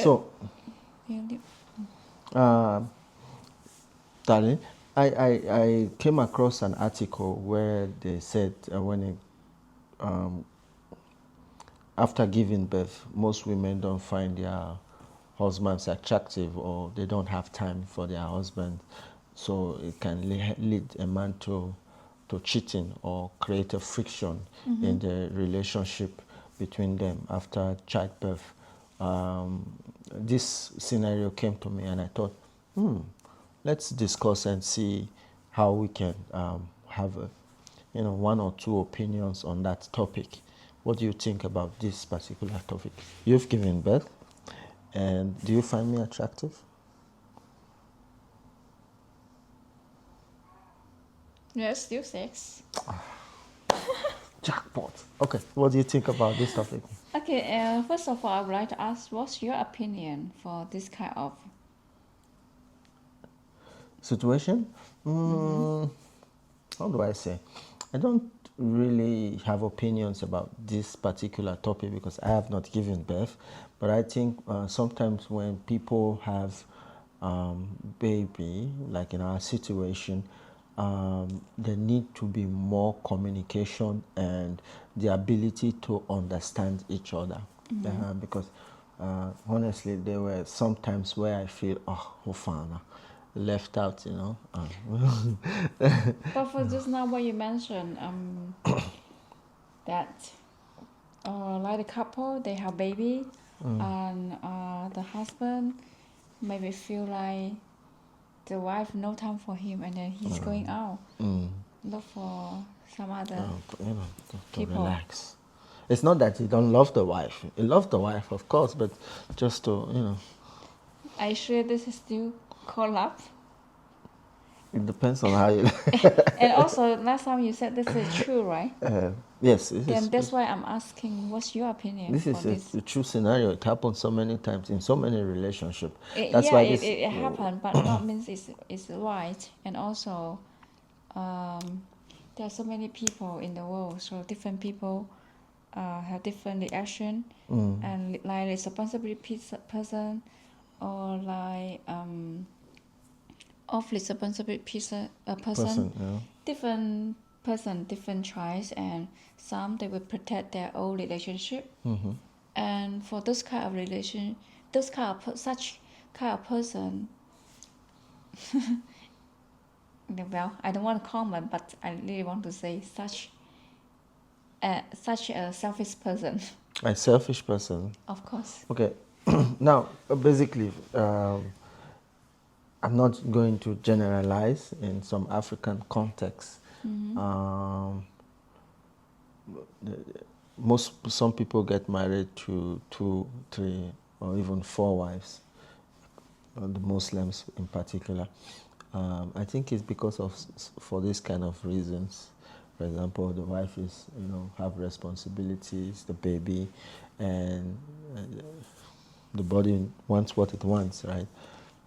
So, uh, darling, I came across an article where they said after giving birth, most women don't find their husbands attractive, or they don't have time for their husband. So it can lead a man to cheating or create a friction in the relationship between them after childbirth. This scenario came to me, and I thought, let's discuss and see how we can have one or two opinions on that topic. What do you think about this particular topic? You've given birth, and do you find me attractive? Yes, still sex. Jackpot. Okay, what do you think about this topic? Okay, first of all, I would like to ask, what's your opinion for this kind of Situation? How do I say? I don't really have opinions about this particular topic because I have not given birth. But I think sometimes when people have baby, like in our situation, there need to be more communication and the ability to understand each other. Because honestly, there were some times where I feel, oh, Hofana, left out, But for just now, what you mentioned, that like a couple, they have baby, and the husband maybe feel like the wife no time for him, and then he's going out, look for some other to people. relax. It's not that he don't love the wife. He loves the wife, of course, but just to. Are you sure this is still called love? It depends on how you. And also, last time you said this is true, right? Yes, Then that's why I'm asking, what's your opinion this for is this? a true scenario. It happens so many times in so many relationships. That's Yeah, why this. it happened, but not means it's right. And also, there are so many people in the world, so different people have different reaction, and like responsible person, or like off responsible person, different person, different choice, and some they will protect their own relationship. And for this kind of relation, this kind of such kind of person, well, I don't want to comment, but I really want to say such a selfish person. A selfish person. Of course. Okay. Now, basically, I'm not going to generalize in some African contexts. Some people get married to 2, 3, or even 4 wives, the Muslims in particular. I think it's because of for this kind of reasons. For example, the wife is have responsibilities, the baby, and the body wants what it wants, right?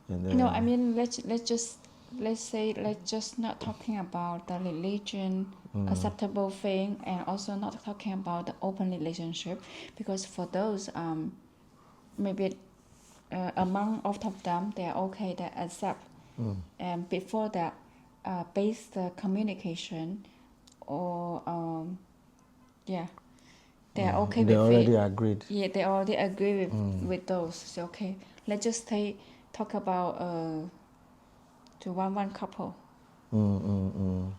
And then, No, I mean let's just not talking about the religion acceptable thing, and also not talking about the open relationship, because for those maybe among all of them they are okay, they accept, and before that base the communication, or yeah, they are okay they with already it. agreed. Yeah, they already agree with those. So okay, let's just talk about to one couple.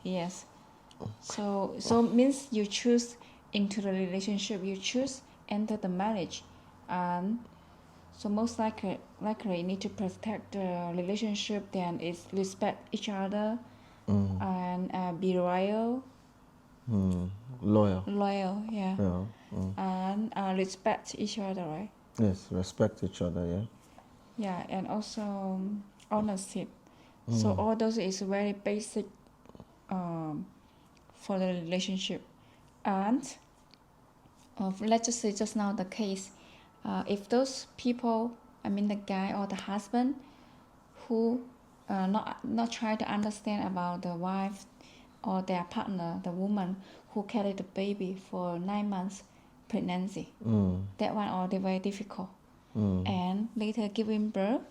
Yes. So means you choose into the relationship, you choose enter the marriage, and so most likely you need to protect the relationship. Then is respect each other, and be loyal. Loyal. Loyal, yeah. Yeah. And respect each other, right? Yes, respect each other, yeah. Yeah, and also ownership. So all those is very basic for the relationship. And let's just say just now the case, if those people, I mean the guy or the husband, who not try to understand about the wife or their partner, the woman who carried the baby for 9 months pregnancy, that one already very difficult. and later giving birth,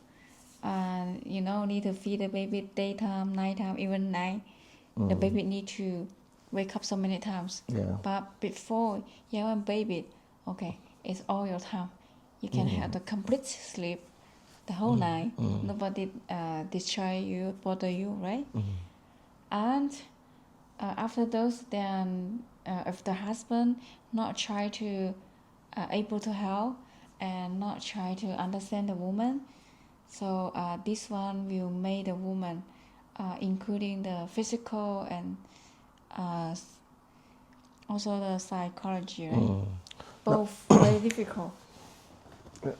and need to feed the baby daytime, nighttime, even night. The baby need to wake up so many times. Yeah. But before you have a baby, okay, it's all your time. You can have the complete sleep the whole night. Nobody destroy you, bother you, right? And after those, then if the husband not try to able to help and not try to understand the woman, so this one will make the woman, including the physical and uh, also the psychology, right? Both very difficult.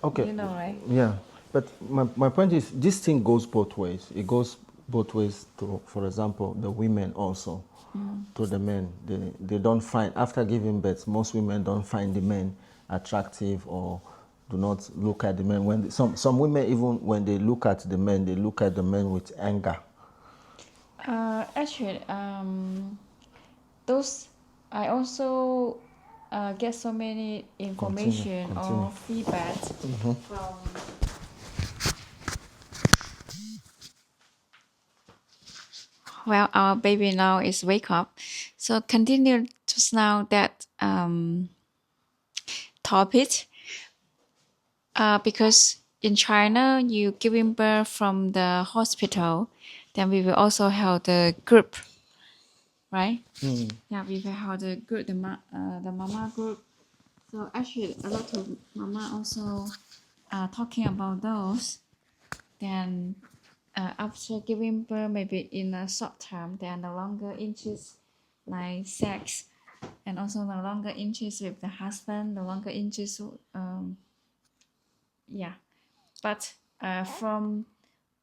Okay. You know, right? Yeah. But my point is, this thing goes both ways. It goes both ways to, for example, the women also, to the men. They don't find, after giving birth, most women don't find the men attractive or do not look at the men. When some women, even when they look at the men, they look at the men with anger. Actually, those I also get so many Continue, information continue. or feedback from. Well, our baby now is wake up, so continue just now that topic. Because in China, you giving birth from the hospital, then we will also have the group, right? Yeah, we will have the group, the mama group. So actually, a lot of mama also talking about those. Then after giving birth, maybe in a short time, they are no longer interested like sex, and also no longer interested with the husband, no longer interested. Yeah, but from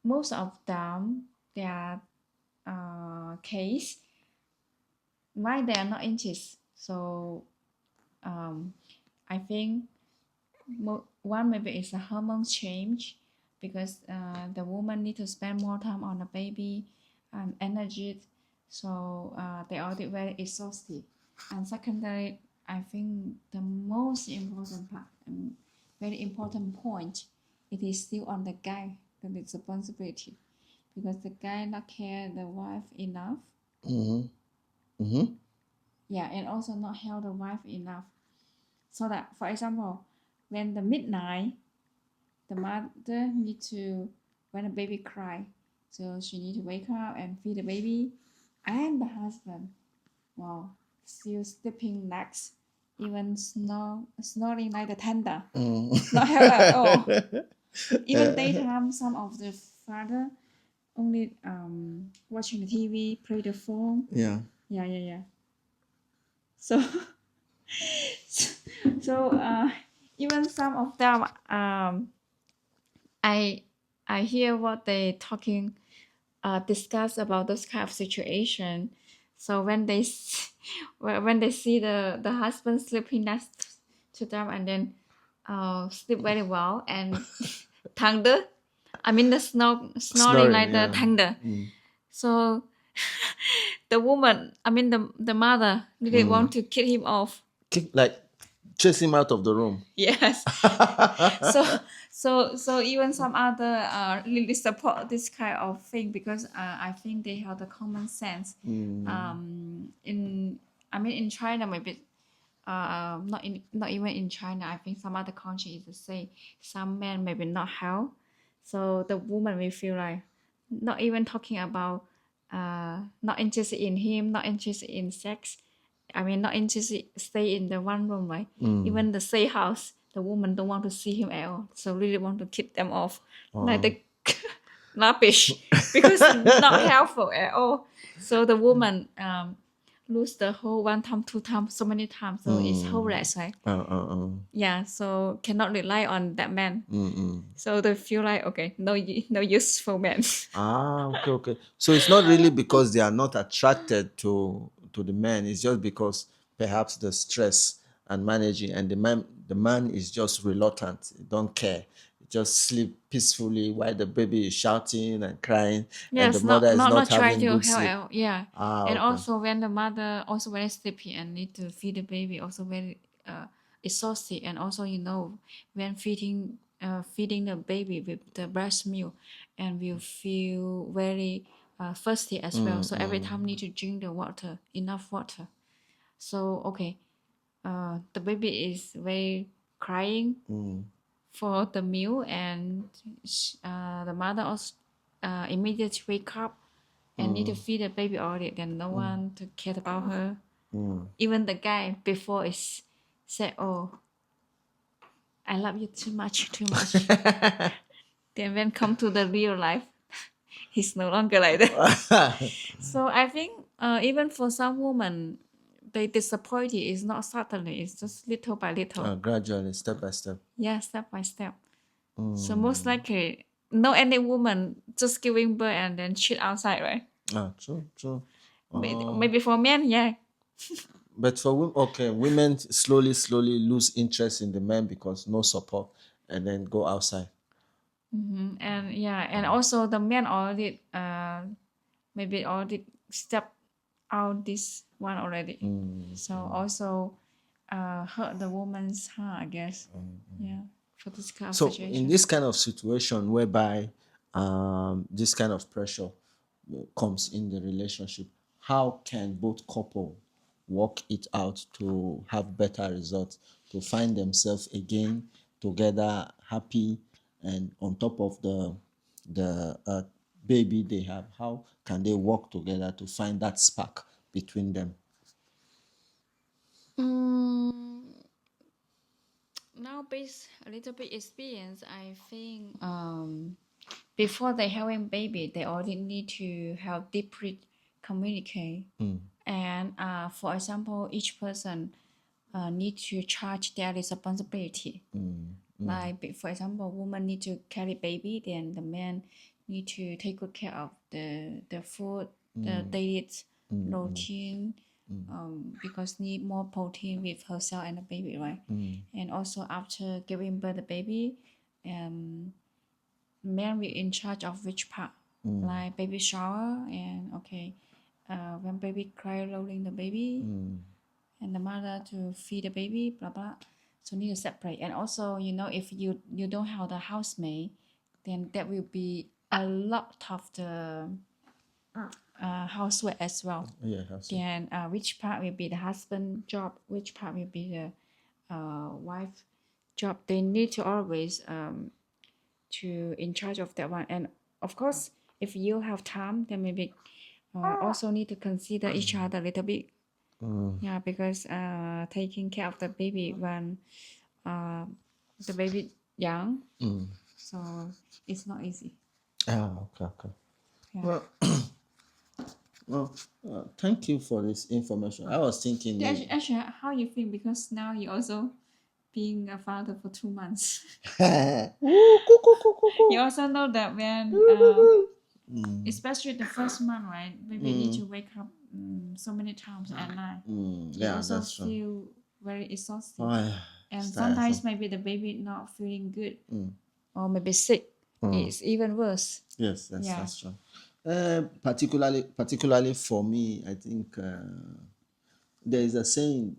most of them, their case, why they are not interested. So I think one maybe is a hormone change, because the woman need to spend more time on the baby and energy, so they are very exhausted. And secondary, I think the most important part and very important point, it is still on the guy, the responsibility, because the guy not care the wife enough. Yeah, and also not help the wife enough, so that, for example, when the midnight, the mother need to, when a baby cry, so she need to wake up and feed the baby, and the husband, wow, still sleeping next, even snoring like a tender, not help at all. Even daytime, some of the father only watching the TV, play the phone. Yeah. Yeah. So so even some of them, I I hear what they talking, discuss about those kind of situation. So when they when they see the husband sleeping next to them, and then sleep very well and thunder, I mean the snoring Snoring, like the yeah. thunder. So the woman, I mean the mother, really want to kill him off. Like, chase him out of the room. Yes. so so even some other really support this kind of thing, because I think they have the common sense. In I mean in China maybe, not even in China, I think some other country is the same. Some men maybe not help, so the woman will feel like not even talking about, not interested in him, not interested in sex. I mean, not interested stay in the one room, right? Even the same house, the woman don't want to see him at all, so really want to keep them off, like the rubbish, because not helpful at all. So the woman lose the whole one time, two times, so many times, so it's hopeless, right? Yeah, so cannot rely on that man. So they feel like, okay, no useful man. Okay. So it's not really because they are not attracted to the men. It's just because perhaps the stress and managing, and the man is just reluctant. He don't care. He just sleep peacefully while the baby is shouting and crying, and the Yes, mother is not not try having to good help sleep. out. Yeah, and Okay. also when the mother also very sleepy and need to feed the baby, also very exhausted, and also when feeding feeding the baby with the breast milk, and will feel very thirsty as well. So every time need to drink the water, enough water. So okay, the baby is very crying for the meal, and the mother also immediately wake up and need to feed the baby already. Then no one to care about her. Even the guy before is said, "Oh, I love you too much, too much." Then when come to the real life, he's no longer like that. So I think even for some women, they disappointed is not suddenly, it's just little by little. Gradually, step by step. Yeah, step by step. So most likely, no any woman just giving birth and then shit outside, right? True, true. Maybe for men, yeah. But for women, okay, women slowly lose interest in the men because no support, and then go outside. And yeah, and also the men already maybe already step out this one already. So also hurt the woman's heart, I guess. Yeah, for this kind of So in situation. this kind of situation whereby this kind of pressure comes in the relationship, how can both couple work it out to have better results, to find themselves again together, happy, and on top of the baby they have? How can they work together to find that spark between them? Mm, now based a little bit experience, I think before they having baby, they already need to have deeply communicate. And for example, each person need to charge their responsibility. Like for example, woman need to carry baby, then the man need to take good care of the food, the daily routine, because need more protein with herself and the baby, right? And also after giving birth the baby, man will in charge of which part, like baby shower and okay, when baby cry, rolling the baby, and the mother to feed the baby, blah blah. So need to separate. And also, if you don't have the housemaid, then that will be a lot of the housework as well. Yeah, that's it. Then which part will be the husband job, which part will be the wife job. They need to always to in charge of that one. And of course, if you have time, then maybe also need to consider each other a little bit. Yeah, because taking care of the baby when uh, the baby young, so it's not easy. Okay. Yeah. Well, well, thank you for this information. I was thinking Yeah, actually, how you feel? Because now you also being a father for 2 months. You also know that when, especially the first month, right? Baby need to wake up so many times at night. You yeah, also that's true. feel very exhausted. Oh, yeah. And It's sometimes tiresome. maybe the baby not feeling good or maybe sick. It's even worse. Yes, Yeah. that's true. Particularly for me, I think there is a saying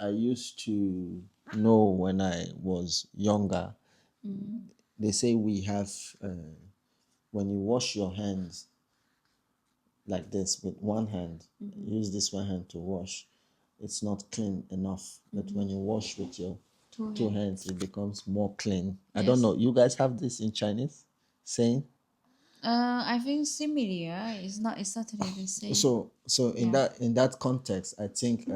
I used to know when I was younger. They say we have when you wash your hands like this with one hand, use this one hand to wash, it's not clean enough. But when you wash with your two hands, it becomes more clean. I don't Yes. know. You guys have this in Chinese saying? I think similar. It's not exactly the same. So in that context, I think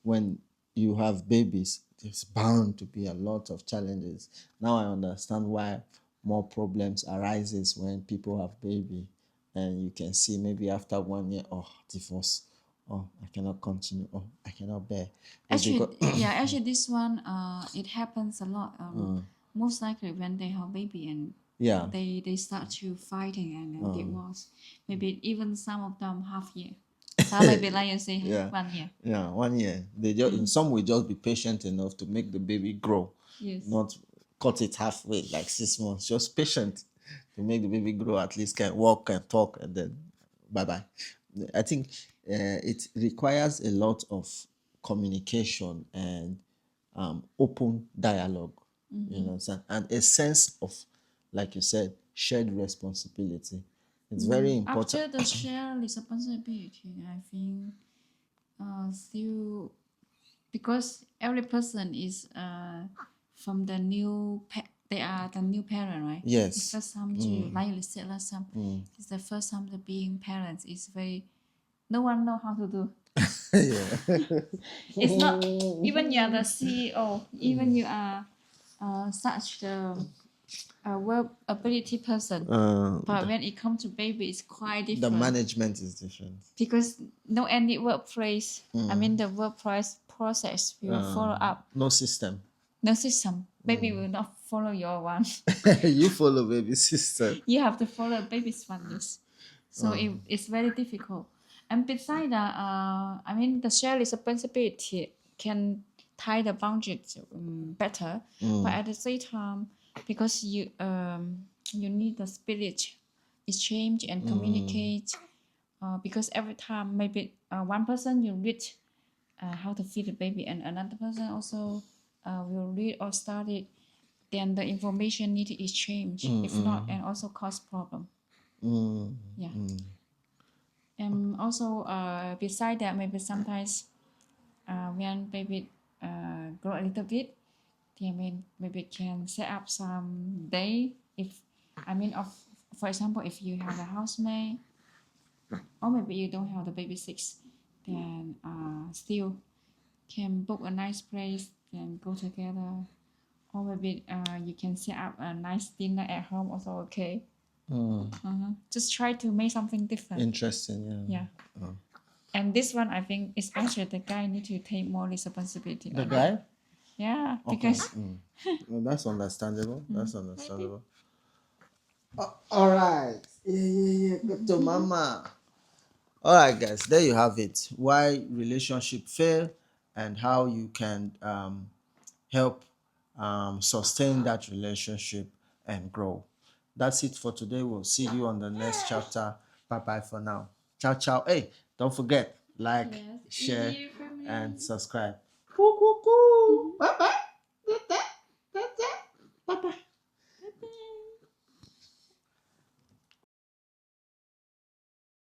when you have babies, there's bound to be a lot of challenges. Now I understand why more problems arises when people have baby, and you can see maybe after 1 year, oh, divorce, oh, I cannot continue, oh, I cannot bear. It's Actually, because yeah, actually this one it happens a lot. Most likely when they have baby and yeah, they start to fighting and then divorce. Maybe even some of them half year. Some maybe like you say yeah, 1 year. yeah, 1 year. They just some will just be patient enough to make the baby grow, Yes. not cut it halfway like 6 months. Just patient to make the baby grow, at least can walk and talk, and then bye bye. I think it requires a lot of communication and open dialogue You know, and a sense of, like you said, shared responsibility. It's very important. After the shared responsibility, I think still because every person is from the new they are the new parent, right? Yes. It's first time to like you said last time. It's the first time to being parents is very no one know how to do. Yeah. It's not even you are the CEO, even you are such the work ability person. But when it comes to baby, it's quite The different management is different. because no any workplace. I mean the workplace process will follow up. No system. No system. Baby will not follow your one. You follow baby system. You have to follow baby's values. So it's very difficult. And besides that, I mean, the share responsibility can tie the boundaries better. But at the same time, because you need the spirit exchange and communicate. Because every time maybe one person you read how to feed the baby and another person also will read or study, then the information need to exchange. If not, and also cause problem. Yeah. And also beside that, maybe sometimes when baby grow a little bit, they maybe can set up some day. If I mean of for example, if you have a housemaid or maybe you don't have the baby six, then still can book a nice place and go together. Or maybe you can set up a nice dinner at home also okay. Just try to make something different. Interesting, yeah. Yeah. And this one I think especially the guy need to take more responsibility. The guy? Yeah, Okay. because Well, that's understandable. That's understandable. All right. Yeah. Good to mama. All right, guys. There you have it. Why relationship fail and how you can help sustain that relationship and grow. That's it for today. We'll see you on the next chapter. Bye bye for now. Ciao, ciao. Hey, don't forget, like, yes, share, family. and subscribe. Coo, coo, coo.